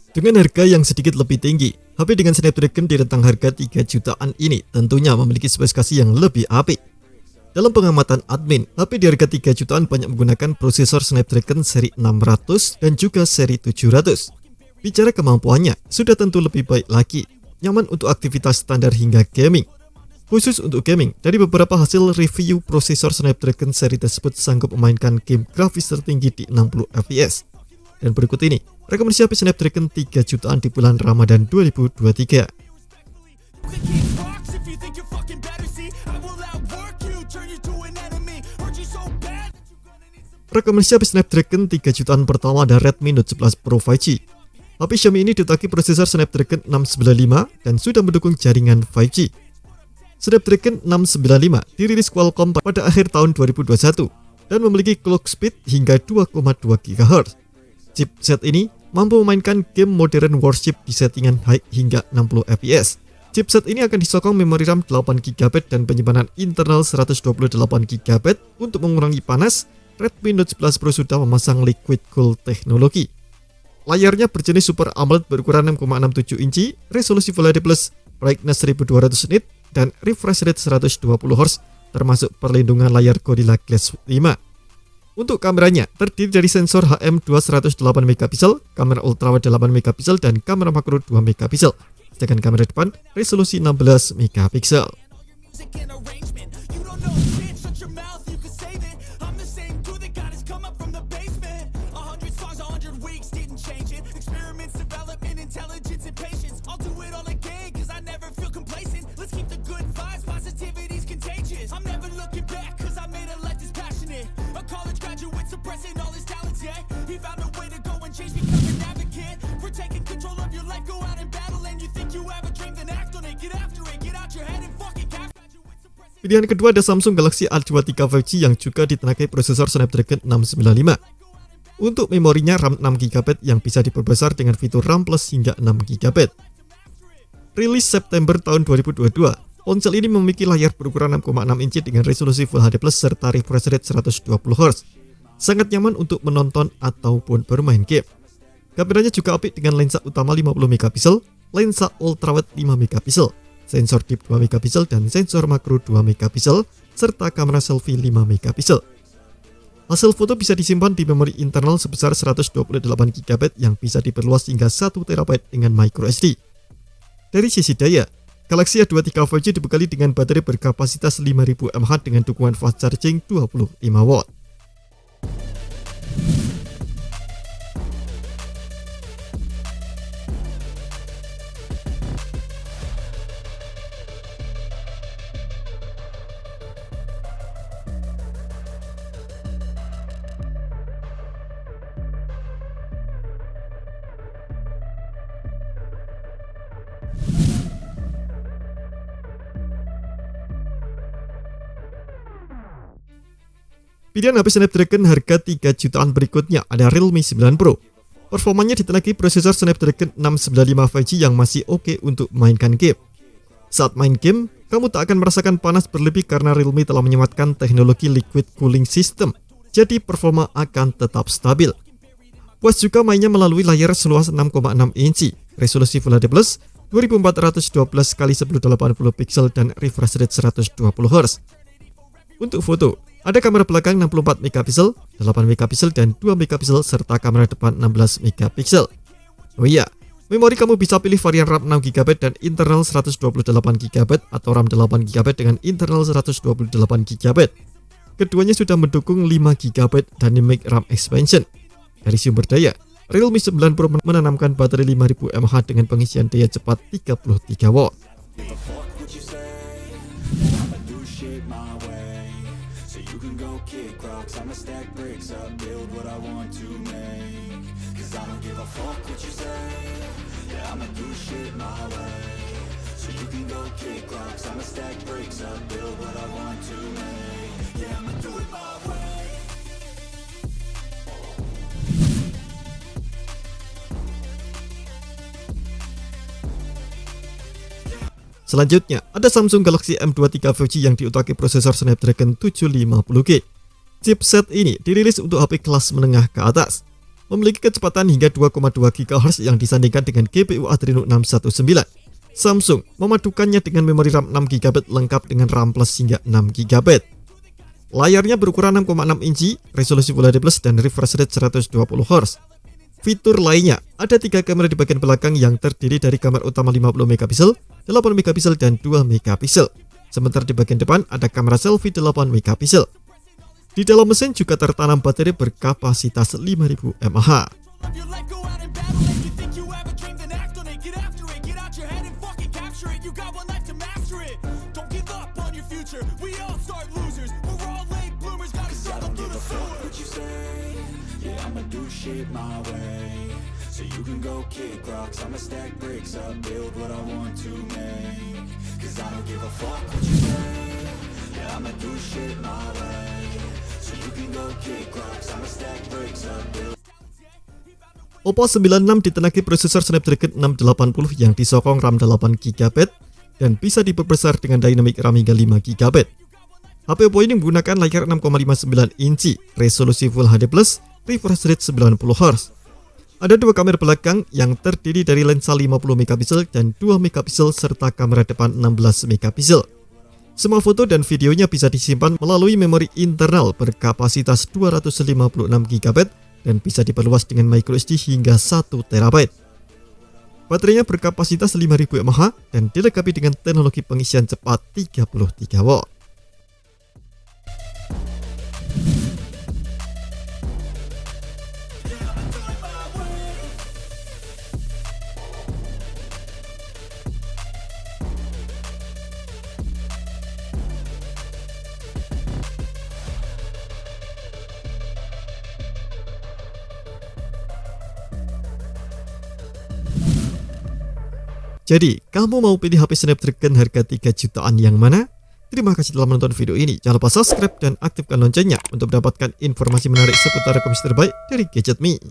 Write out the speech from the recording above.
Dengan harga yang sedikit lebih tinggi, HP dengan Snapdragon di rentang harga 3 jutaan ini tentunya memiliki spesifikasi yang lebih apik. Dalam pengamatan admin, HP di harga 3 jutaan banyak menggunakan prosesor Snapdragon seri 600 dan juga seri 700. Bicara kemampuannya, sudah tentu lebih baik lagi, nyaman untuk aktivitas standar hingga gaming. Khusus untuk gaming, dari beberapa hasil review prosesor Snapdragon seri tersebut sanggup memainkan game grafis tertinggi di 60 fps. Dan berikut ini, rekomendasi HP Snapdragon 3 jutaan di bulan Ramadan 2023. Rekomendasi HP Snapdragon 3 jutaan pertama ada Redmi Note 11 Pro 5G. HP Xiaomi ini ditaki prosesor Snapdragon 695 dan sudah mendukung jaringan 5G. Snapdragon 695 dirilis Qualcomm pada akhir tahun 2021 dan memiliki clock speed hingga 2,2 GHz. Chipset ini mampu memainkan game Modern Warship di settingan high hingga 60 fps. Chipset ini akan disokong memori RAM 8GB dan penyimpanan internal 128GB. Untuk mengurangi panas, Redmi Note 11 Pro sudah memasang Liquid Cool teknologi. Layarnya berjenis Super AMOLED berukuran 6,67 inci, resolusi Full HD+, brightness 1200 nit, dan refresh rate 120Hz, termasuk perlindungan layar Gorilla Glass 5. Untuk kameranya, terdiri dari sensor HM2 108MP, kamera ultrawide 8MP, dan kamera makro 2MP. Sedangkan kamera depan resolusi 16MP. Pilihan kedua ada Samsung Galaxy A23 5G yang juga ditenagai prosesor Snapdragon 695. Untuk memorinya RAM 6GB yang bisa diperbesar dengan fitur RAM Plus hingga 6GB. Rilis September tahun 2022, ponsel ini memiliki layar berukuran 6,6 inci dengan resolusi Full HD+ serta refresh rate 120Hz. Sangat nyaman untuk menonton ataupun bermain game. Kameranya juga apik dengan lensa utama 50MP, lensa ultrawide 5MP, sensor deep 2MP dan sensor makro 2MP, serta kamera selfie 5MP. Hasil foto bisa disimpan di memori internal sebesar 128GB yang bisa diperluas hingga 1TB dengan microSD. Dari sisi daya, Galaxy A23 5G dibekali dengan baterai berkapasitas 5000 mAh dengan dukungan fast charging 25W. Pilihan HP Snapdragon harga 3 jutaan berikutnya ada Realme 9 Pro. Performanya ditenagai prosesor Snapdragon 695 5G yang masih oke untuk mainkan game. Saat main game, kamu tak akan merasakan panas berlebih karena Realme telah menyematkan teknologi Liquid Cooling System, jadi performa akan tetap stabil. Puas juga mainnya melalui layar seluas 6,6 inci, resolusi Full HD+, 2412x1080 pixel dan refresh rate 120Hz. Untuk foto, ada kamera belakang 64MP, 8MP dan 2MP serta kamera depan 16MP. Oh iya, memori kamu bisa pilih varian RAM 6GB dan internal 128GB atau RAM 8GB dengan internal 128GB. Keduanya sudah mendukung 5GB Dynamic RAM Expansion. Dari sumber daya, Realme 9 Pro menanamkan baterai 5000 mAh dengan pengisian daya cepat 33W. Selanjutnya, ada Samsung Galaxy M23 5G yang diutaki prosesor Snapdragon 750G. Chipset ini dirilis untuk HP kelas menengah ke atas. memiliki kecepatan hingga 2,2 GHz yang disandingkan dengan GPU Adreno 619. Samsung memadukannya dengan memori RAM 6 GB lengkap dengan RAM Plus hingga 6 GB. Layarnya berukuran 6,6 inci, resolusi Full HD+ dan refresh rate 120 Hz. Fitur lainnya, ada 3 kamera di bagian belakang yang terdiri dari kamera utama 50 MP, 8 MP dan 2 MP. Sementara di bagian depan ada kamera selfie 8 MP. Di dalam mesin juga tertanam baterai berkapasitas 5000 mAh. My way, so you can go kick rocks. I'ma stack bricks up, build what I want to make. Cause I don't give a fuck what you say. Yeah, I'ma do shit my way, so you can go kick rocks. I'ma stack bricks up, build. Oppo 96 ditenagi prosesor Snapdragon 680 yang disokong RAM 8 GB dan bisa diperbesar dengan dynamic RAM hingga 5 GB. HP Oppo ini menggunakan layar 6,59 inci, resolusi Full HD+, refresh rate 90 Hz. Ada 2 kamera belakang yang terdiri dari lensa 50 MP dan 2 MP serta kamera depan 16 MP. Semua foto dan videonya bisa disimpan melalui memori internal berkapasitas 256 GB dan bisa diperluas dengan microSD hingga 1 TB. Baterainya berkapasitas 5000 mAh dan dilengkapi dengan teknologi pengisian cepat 33 watt. Jadi, kamu mau pilih HP Snapdragon harga 3 jutaan yang mana? Terima kasih telah menonton video ini. Jangan lupa subscribe dan aktifkan loncengnya untuk mendapatkan informasi menarik seputar rekomendasi terbaik dari Gadget Me.